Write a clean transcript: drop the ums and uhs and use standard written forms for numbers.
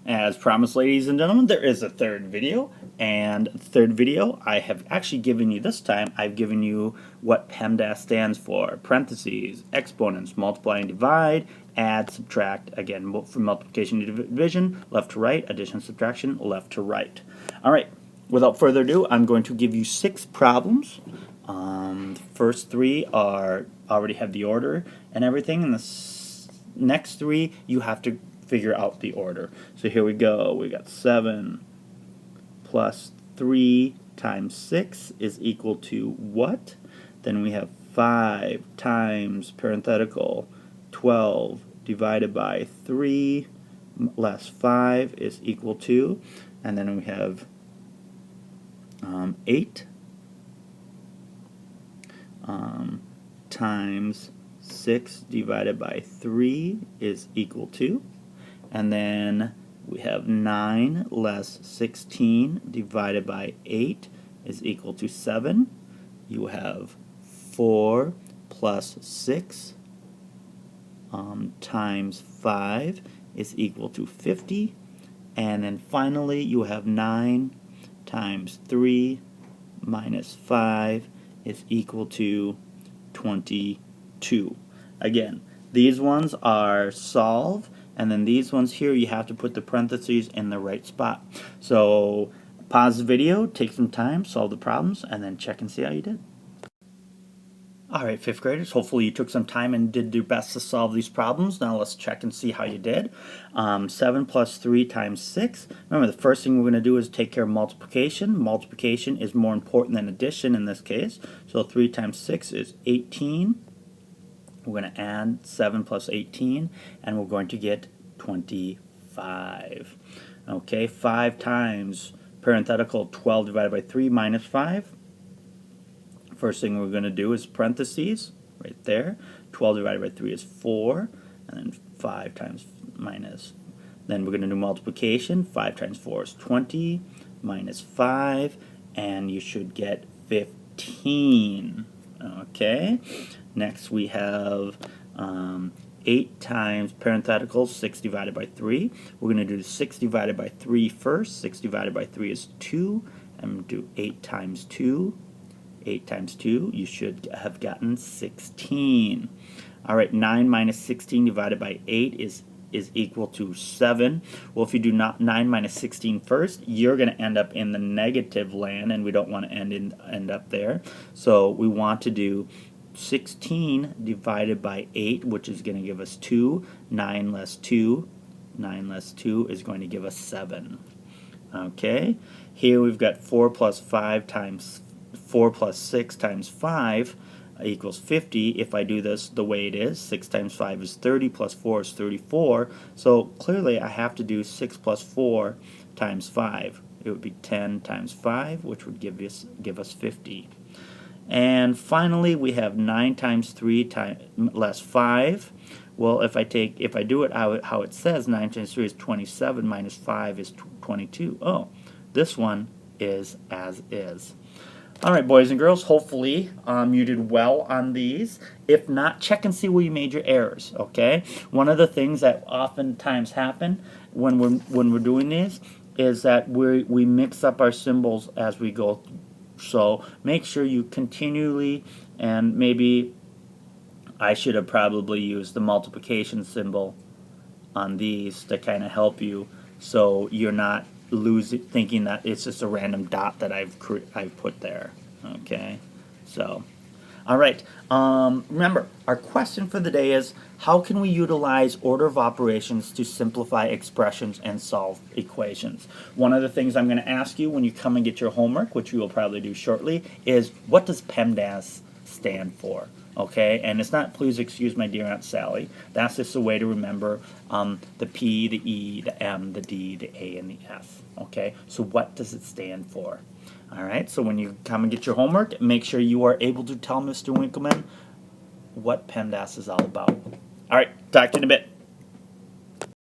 As promised, ladies and gentlemen, there is a third video, and the third video I have actually given you this time. I've given you what PEMDAS stands for: parentheses, exponents, multiply and divide, add, subtract, again from multiplication to division, left to right, addition, subtraction, left to right. All right, without further ado, I'm going to give you 6 problems. The first 3 are already have the order and everything, and the next 3 you have to figure out the order. So here we go. We got 7 plus 3 times 6 is equal to what? Then we have 5 times parenthetical 12 divided by 3 less 5 is equal to, and then we have 8 times 6 divided by 3 is equal to, and then we have 9 less 16 divided by 8 is equal to 7. You have 4 plus 6 times 5 is equal to 50. And then finally you have 9 times 3 minus 5 is equal to 22. Again, these ones are solve, and then these ones here you have to put the parentheses in the right spot. So pause the video, take some time, solve the problems, and then check and see how you did. Alright, 5th graders, hopefully you took some time and did your best to solve these problems. Now let's check and see how you did. 7 plus 3 times 6. Remember, the first thing we're going to do is take care of multiplication. Multiplication is more important than addition in this case. So 3 times 6 is 18. We're going to add 7 plus 18, and we're going to get 25. Okay, 5 times parenthetical 12 divided by 3 minus 5. First thing we're going to do is parentheses right there. 12 divided by 3 is 4, and then 5 times minus. Then we're going to do multiplication. 5 times 4 is 20, minus 5, and you should get 15. Okay. Next we have 8 times parenthetical 6 divided by 3. We're going to do 6 divided by 3 first. 6 divided by 3 is 2. And we'll do 8 times 2. 8 times 2, you should have gotten 16. Alright, 9 minus 16 divided by 8 is equal to 7. Well, if you do not 9 minus 16 first, you're going to end up in the negative land, and we don't want to end up there. So we want to do 16 divided by 8, which is going to give us 2. 9 less 2. 9 less 2 is going to give us 7. Okay, here we've got 4 plus 5 times 4 plus 6 times 5 equals 50. If I do this the way it is, 6 times 5 is 30, plus 4 is 34. So clearly I have to do 6 plus 4 times 5. It would be 10 times 5, which would give us 50. And finally we have 9 times 3 less 5. Well, if I do it how it says, 9 times 3 is 27, minus 5 is 22. Oh, this one is as is. Alright, boys and girls, hopefully you did well on these. If not, check and see where you made your errors, okay? One of the things that oftentimes happen when we're doing these is that we mix up our symbols as we go. So make sure you continually, and maybe I should have probably used the multiplication symbol on these to kind of help you, so you're not thinking that it's just a random dot that I've put there. Okay, so all right, remember, our question for the day is, how can we utilize order of operations to simplify expressions and solve equations? One of the things I'm going to ask you when you come and get your homework, which we will probably do shortly, is what does PEMDAS stand for? Okay, and it's not, please excuse my dear Aunt Sally, that's just a way to remember the P, the E, the M, the D, the A, and the S. Okay, so what does it stand for? Alright, so when you come and get your homework, make sure you are able to tell Mr. Winkleman what PEMDAS is all about. Alright, talk to you in a bit.